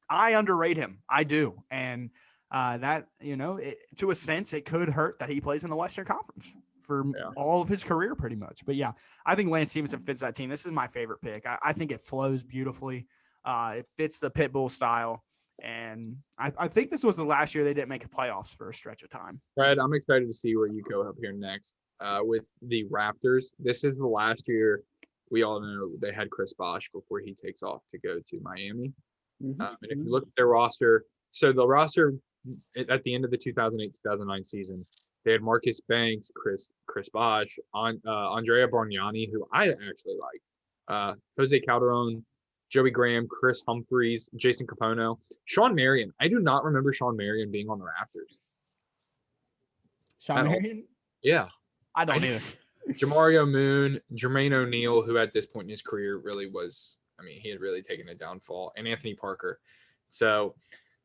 S2: I underrate him. I do. And that, to a sense, it could hurt that he plays in the Western Conference for all of his career pretty much. But yeah, I think Lance Stevenson fits that team. This is my favorite pick. I think it flows beautifully. It fits the Pitbull style. And I think this was the last year they didn't make the playoffs for a stretch of time.
S1: Fred, I'm excited to see where you go up here next with the Raptors. This is the last year we all know they had Chris Bosh before he takes off to go to Miami. And if you look at their roster, so the roster at the end of the 2008-2009 season, they had Marcus Banks, Chris Bosh, Andrea Bargnani, who I actually like, Jose Calderon, Joey Graham, Chris Humphreys, Jason Capono, Sean Marion. I do not remember Sean Marion being on the Raptors.
S2: Sean Marion?
S1: Yeah.
S2: I don't either.
S1: Jamario Moon, Jermaine O'Neal, who at this point in his career really was, I mean, he had really taken a downfall, and Anthony Parker. So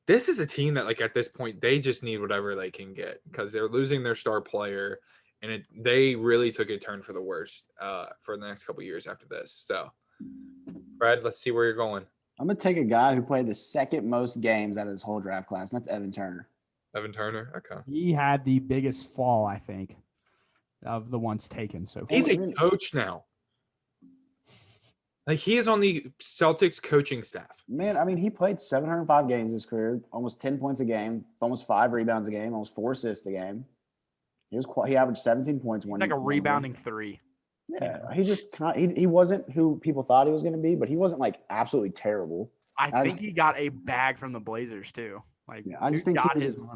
S1: this is a team that, like, at this point, they just need whatever they can get because they're losing their star player, and they really took a turn for the worst for the next couple of years after this. So, Brad, let's see where you're going.
S3: I'm going to take a guy who played the second most games out of this whole draft class, and that's Evan Turner.
S1: Evan Turner? Okay.
S2: He had the biggest fall, I think, of the ones taken so far.
S1: He's a coach now. Like, he is on the Celtics coaching staff.
S3: Man, I mean, he played 705 games in his career, almost 10 points a game, almost 5 rebounds a game, almost 4 assists a game. He averaged 17 points.
S2: He's like a rebounding 3.
S3: Yeah, he wasn't who people thought he was going to be, but he wasn't like absolutely terrible.
S2: I think he got a bag from the Blazers too. Like,
S3: yeah, I just think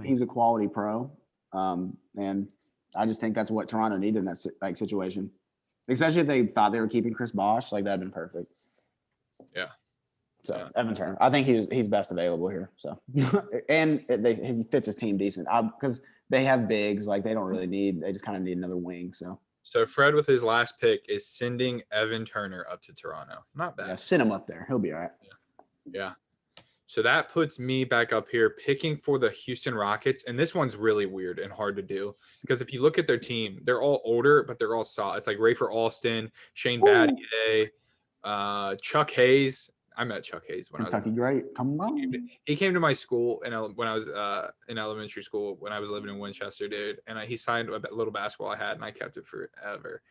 S3: he's a quality pro, and I just think that's what Toronto needed in that situation, especially if they thought they were keeping Chris Bosh. Like, that'd been perfect.
S1: Yeah.
S3: So
S1: Yeah.
S3: Evan Turner, I think he's best available here. So, and he fits his team decent because they have bigs. Like, they just kind of need another wing.
S1: So Fred, with his last pick, is sending Evan Turner up to Toronto. Not bad.
S3: Yeah, send him up there. He'll be all right.
S1: Yeah. So that puts me back up here picking for the Houston Rockets. And this one's really weird and hard to do because if you look at their team, they're all older, but they're all solid. It's like Rafer Alston, Shane Battier, Chuck Hayes. I met Chuck Hayes when
S3: Kentucky great. Come on.
S1: He came to my school when I was in elementary school when I was living in Winchester, dude. And he signed a little basketball I had, and I kept it forever.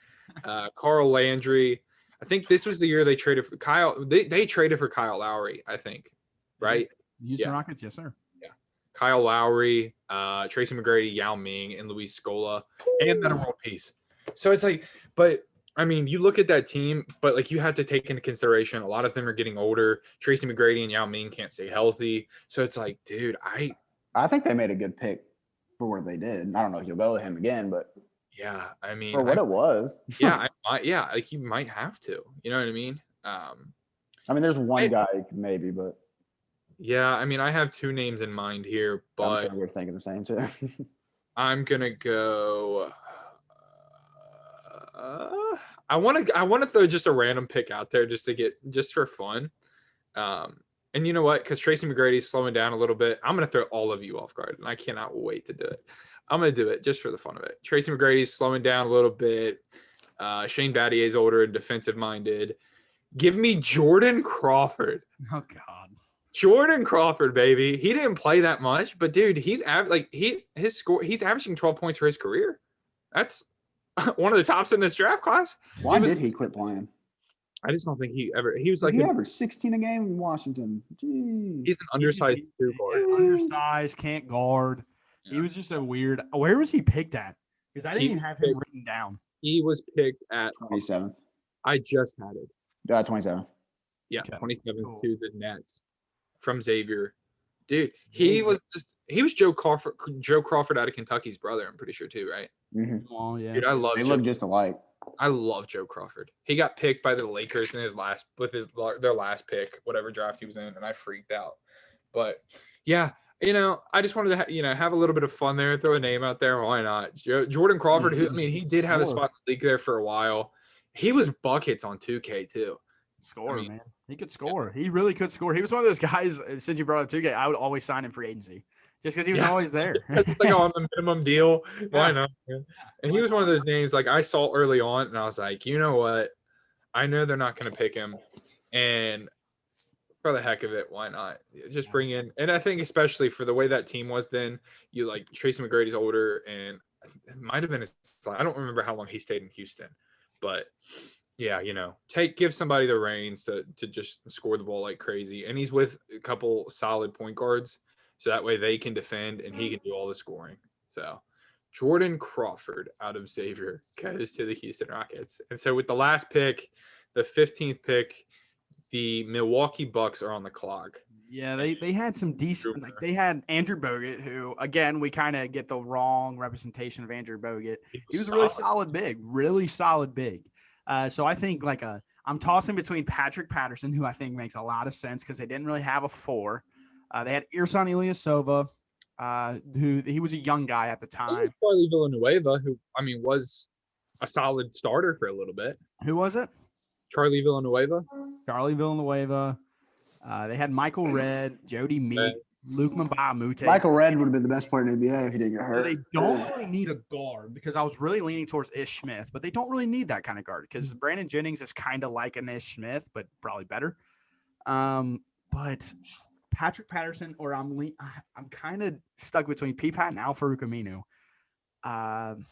S1: Carl Landry. I think this was the year they traded for Kyle. They traded for Kyle Lowry, I think, right?
S2: Houston Rockets, yes, sir.
S1: Yeah. Kyle Lowry, Tracy McGrady, Yao Ming, and Luis Scola, and Metta World Peace. So it's like, but I mean, you look at that team, but like you have to take into consideration a lot of them are getting older. Tracy McGrady and Yao Ming can't stay healthy. So it's like, dude,
S3: I think they made a good pick for what they did. I don't know if you'll go with him again, but
S1: yeah, I mean,
S3: for what it was.
S1: Yeah, like you might have to. You know what I mean?
S3: I mean, there's one guy maybe, but
S1: yeah, I mean, I have 2 names in mind here, but
S3: I'm sure we're thinking the same too.
S1: I'm gonna go. I want to throw just a random pick out there just for fun. And you know what? Because Tracy McGrady's slowing down a little bit, I'm gonna throw all of you off guard, and I cannot wait to do it. I'm gonna do it just for the fun of it. Tracy McGrady's slowing down a little bit. Shane Battier's older and defensive minded. Give me Jordan Crawford.
S2: Oh God.
S1: Jordan Crawford, baby. He didn't play that much, but dude, he's averaging 12 points for his career. That's one of the tops in this draft class.
S3: Why did he quit playing?
S1: I just don't think he was like
S3: he averaged 16 a game in Washington. Jeez.
S1: He's an undersized guard.
S2: Undersized, can't guard. Yeah. He was just a weird. Where was he picked at? Because I didn't even have him written down.
S1: He was picked at
S3: 27th.
S1: I just had it.
S3: 27th.
S1: Yeah, okay. 27th to the Nets from Xavier. Dude, he was Joe Crawford out of Kentucky's brother, I'm pretty sure too, right?
S3: Mm-hmm.
S2: Oh yeah.
S1: Dude, I love.
S3: They look just alike.
S1: I love Joe Crawford. He got picked by the Lakers in their last pick, whatever draft he was in, and I freaked out. But yeah, I just wanted to have a little bit of fun there, throw a name out there. Why not? Jordan Crawford, who, I mean, he did have a spot in the league there for a while. He was buckets on 2K too.
S2: Score, man. He could score. Yeah. He really could score. He was one of those guys, since you brought up 2K, I would always sign him free agency just because he was always there.
S1: It's like on the minimum deal. Why not? Man? And he was one of those names like I saw early on, and I was like, you know what? I know they're not going to pick him. And for the heck of it, why not? Just bring in. And I think especially for the way that team was then, you like Tracy McGrady's older, and it might have been I don't remember how long he stayed in Houston, but yeah, give somebody the reins to just score the ball like crazy. And he's with a couple solid point guards, so that way they can defend and he can do all the scoring. So Jordan Crawford out of Xavier goes to the Houston Rockets. And so with the last pick, the 15th pick, the Milwaukee Bucks are on the clock.
S2: Yeah, they had some decent. Like they had Andrew Bogut, who again we kind of get the wrong representation of Andrew Bogut. He was a really solid big, really solid big. So I think I'm tossing between Patrick Patterson, who I think makes a lot of sense because they didn't really have a 4. They had Ersan Ilyasova, who he was a young guy at the time.
S1: Charlie Villanueva, who was a solid starter for a little bit.
S2: Who was it?
S1: Charlie Villanueva.
S2: They had Michael Redd, Jody Meek, Luke Mbamute.
S3: Michael Redd would have been the best player in the NBA if he didn't get hurt.
S2: They don't really need a guard because I was really leaning towards Ish Smith, but they don't really need that kind of guard because Brandon Jennings is kind of like an Ish Smith, but probably better. But Patrick Patterson, or I'm kind of stuck between P-Pat and Al-Farouq Aminu. I'm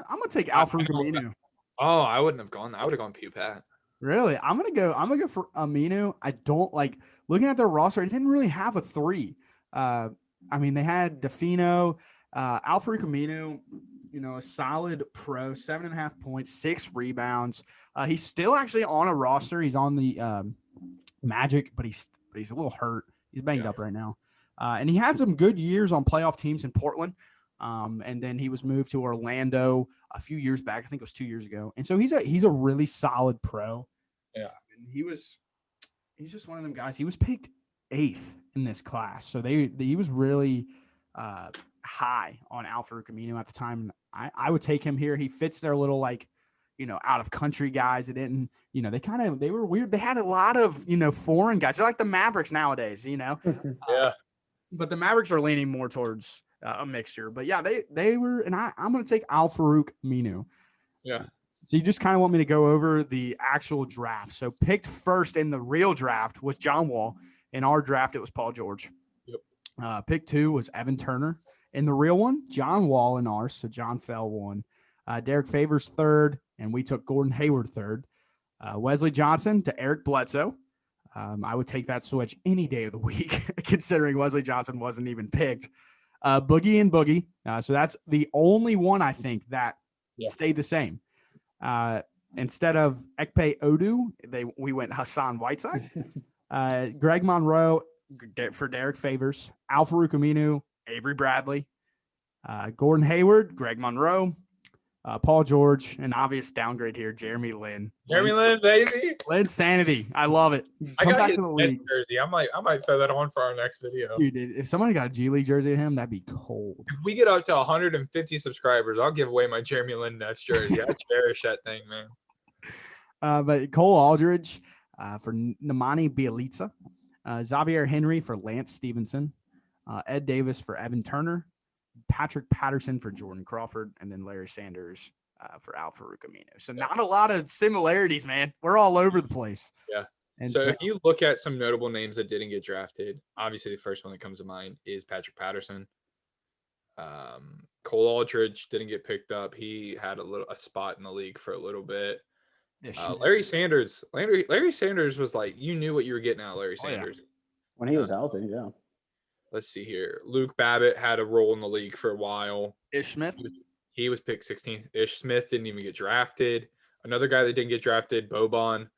S2: gonna take Al-Farouq Aminu.
S1: Oh, I wouldn't have gone. I would have gone P-Pat.
S2: Really? I'm gonna go for Aminu. I don't like looking at their roster. They didn't really have a 3. They had Defino, Al-Farouq Aminu, a solid pro, 7.5 points, 6 rebounds. He's still actually on a roster. He's on the Magic, but he's a little hurt. He's banged up right now. And he had some good years on playoff teams in Portland. And then he was moved to Orlando a few years back. I think it was 2 years ago. And so he's a really solid pro.
S1: Yeah.
S2: And he's just one of them guys. He was picked 8th in this class. So he was really high on Al-Farouq Aminu at the time. I would take him here. He fits their little out of country guys. They didn't, they were weird. They had a lot of, foreign guys. They're like the Mavericks nowadays,
S1: Yeah.
S2: But the Mavericks are leaning more towards a mixture. But yeah, they were, and I'm going to take Al-Farouq Aminu.
S1: Yeah.
S2: So you just kind of want me to go over the actual draft. So picked first in the real draft was John Wall. In our draft, it was Paul George.
S1: Yep.
S2: Pick 2 was Evan Turner. In the real one, John Wall in ours. So John Fell 1. Derek Favors 3rd, and we took Gordon Hayward 3rd. Wesley Johnson to Eric Bledsoe. I would take that switch any day of the week, considering Wesley Johnson wasn't even picked. Boogie and Boogie. So that's the only one I think that stayed the same. Instead of Ekpe Odu, we went Hassan Whiteside. Greg Monroe for Derek Favors. Al-Farouq Aminu, Avery Bradley. Gordon Hayward, Greg Monroe. Paul George, an obvious downgrade here, Jeremy Lin.
S1: Jeremy Lin, baby.
S2: Lin Sanity. I love it.
S1: Come back to the league. Jersey. I might throw that on for our next video.
S2: Dude, if somebody got a G League jersey of him, that'd be cold.
S1: If we get up to 150 subscribers, I'll give away my Jeremy Lin Nets jersey. I cherish that thing, man.
S2: But Cole Aldridge for Nemanja Bjelica. Xavier Henry for Lance Stevenson. Ed Davis for Evan Turner. Patrick Patterson for Jordan Crawford, and then Larry Sanders for Al-Farouq Aminu. So not a lot of similarities, man. We're all over the place.
S1: Yeah.
S2: And
S1: so if you look at some notable names that didn't get drafted, obviously the first one that comes to mind is Patrick Patterson. Cole Aldridge didn't get picked up. He had a spot in the league for a little bit. Larry Sanders was like, you knew what you were getting out of Larry Sanders.
S3: Yeah. When he was healthy, yeah.
S1: Let's see here. Luke Babbitt had a role in the league for a while.
S2: Ish Smith?
S1: He was picked 16th. Ish Smith didn't even get drafted. Another guy that didn't get drafted, Boban.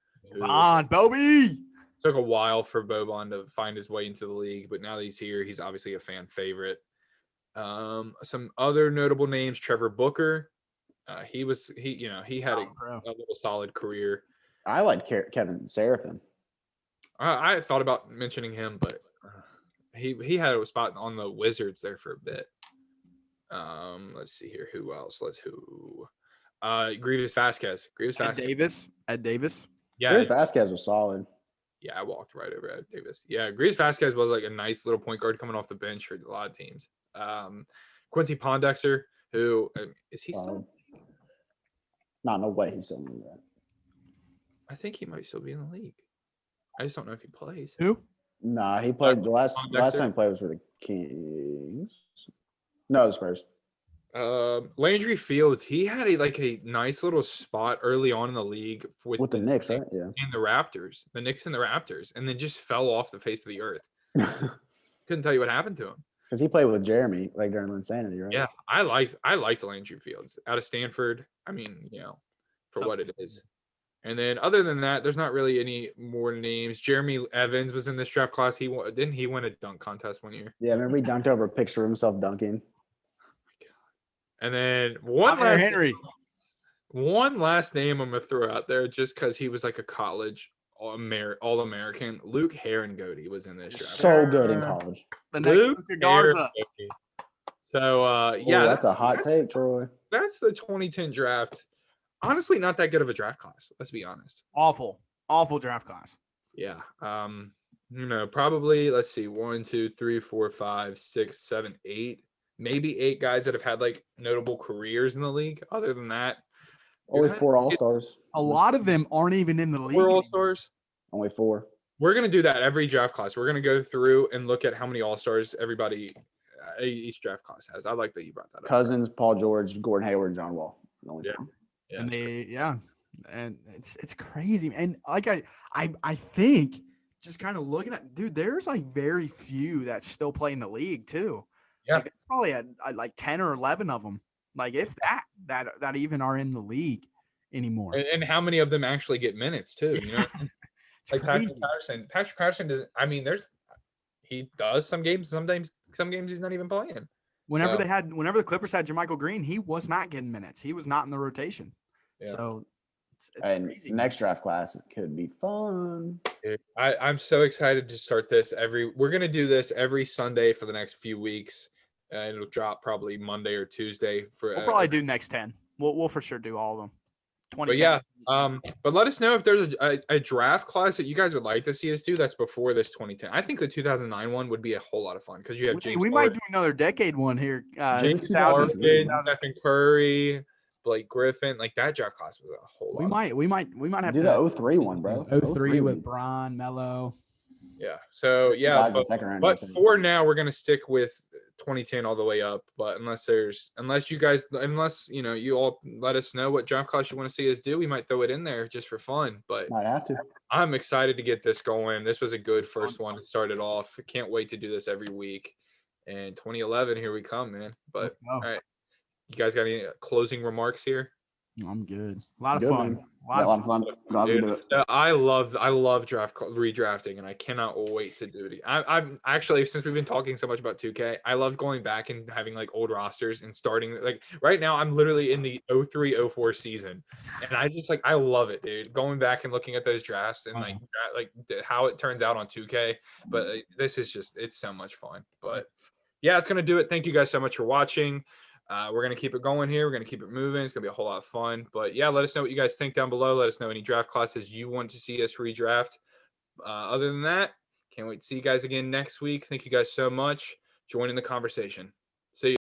S2: Bobby!
S1: Took a while for Boban to find his way into the league, but now that he's here, he's obviously a fan favorite. Some other notable names, Trevor Booker. He had a little solid career.
S3: I like Kevin Seraphin.
S1: I thought about mentioning him, but he had a spot on the Wizards there for a bit. Let's see here. Who else? Grievous Vasquez.
S2: Ed Davis.
S1: Yeah.
S3: Grievous Vasquez was solid.
S1: Yeah, I walked right over Ed Davis. Yeah, Grievous Vasquez was like a nice little point guard coming off the bench for a lot of teams. Quincy Pondexter, who is he still?
S3: No way he's still in the league.
S1: I think he might still be in the league. I just don't know if he plays.
S2: Who?
S3: Nah, he played the last time he played was for the Kings. No, the Spurs.
S1: Landry Fields, he had a nice little spot early on in the league
S3: With the Knicks, right? Yeah.
S1: And the Raptors, the Knicks and the Raptors, and then just fell off the face of the earth. Couldn't tell you what happened to him.
S3: Because he played with Jeremy like during Insanity, right?
S1: Yeah, I liked Landry Fields out of Stanford. I mean, for what it is. And then other than that, there's not really any more names. Jeremy Evans was in this draft class. Didn't he win a dunk contest one year?
S3: Yeah, remember he dunked over a picture of himself dunking.
S1: And then
S2: One
S1: last name I'm gonna throw out there just because he was like a college All-American. Luke Herringody was in this draft.
S3: So good in college.
S2: The next
S1: Luke
S2: Luka Garza.
S1: So
S3: Yeah, that's a hot take, Troy.
S1: that's the 2010 draft. Honestly, not that good of a draft class. Let's be honest.
S2: Awful draft class.
S1: Yeah. Probably let's see, 1, 2, 3, 4, 5, 6, 7, 8, maybe 8 guys that have had like notable careers in the league. Other than that,
S3: Only 4 All-Stars.
S2: A lot of them aren't even in the league.
S1: 4 All-Stars.
S3: Only 4.
S1: We're gonna do that every draft class. We're gonna go through and look at how many All-Stars each draft class has. I like that you brought that up.
S3: Cousins, Paul George, Gordon Hayward, John Wall. Only 4.
S1: Yeah.
S2: And it's crazy. And like I think just kind of looking at, dude, there's like very few that still play in the league too.
S1: Yeah.
S2: Like, probably had like 10 or 11 of them. Like if that even are in the league anymore.
S1: And how many of them actually get minutes too? Like
S2: crazy.
S1: Patrick Patterson. Patrick Patterson doesn't. I mean, he does some games. Sometimes some games he's not even playing.
S2: Whenever the Clippers had JaMychal Green, he was not getting minutes. He was not in the rotation.
S1: Yeah.
S2: So it's crazy.
S3: Next draft class could be fun.
S1: I'm so excited to start this. We're gonna do this every Sunday for the next few weeks, and it'll drop probably Monday or Tuesday.
S2: We'll probably do next 10. We'll for sure do all of them. 20.
S1: But yeah, but let us know if there's a draft class that you guys would like to see us do that's before this 2010. I think the 2009 one would be a whole lot of fun because you have James.
S2: We might do another decade one here.
S1: James
S2: 2000,
S1: Stephen Curry, Blake Griffin, like that draft class was a whole lot.
S2: We might have
S3: do
S2: to
S3: the 03 one, bro.
S2: 03 with Bron, Melo.
S1: Yeah. So yeah, but for now we're gonna stick with 2010 all the way up. But unless you all let us know what draft class you want to see us do, we might throw it in there just for fun. But
S3: might have to.
S1: I'm excited to get this going. This was a good first one to start it off. Can't wait to do this every week. And 2011, here we come, man. But all right, you guys got any closing remarks here?
S2: I'm good. A lot of fun.
S3: A lot of fun. Glad we do it.
S1: I love redrafting, and I cannot wait to do it. I'm actually, since we've been talking so much about 2K, I love going back and having like old rosters and starting like right now. I'm literally in the 03-04 season, and I love it, dude. Going back and looking at those drafts and like how it turns out on 2K. But this is it's so much fun. But yeah, it's gonna do it. Thank you guys so much for watching. We're going to keep it going here. We're going to keep it moving. It's going to be a whole lot of fun. But yeah, let us know what you guys think down below. Let us know any draft classes you want to see us redraft. Other than that, can't wait to see you guys again next week. Thank you guys so much. Join in the conversation.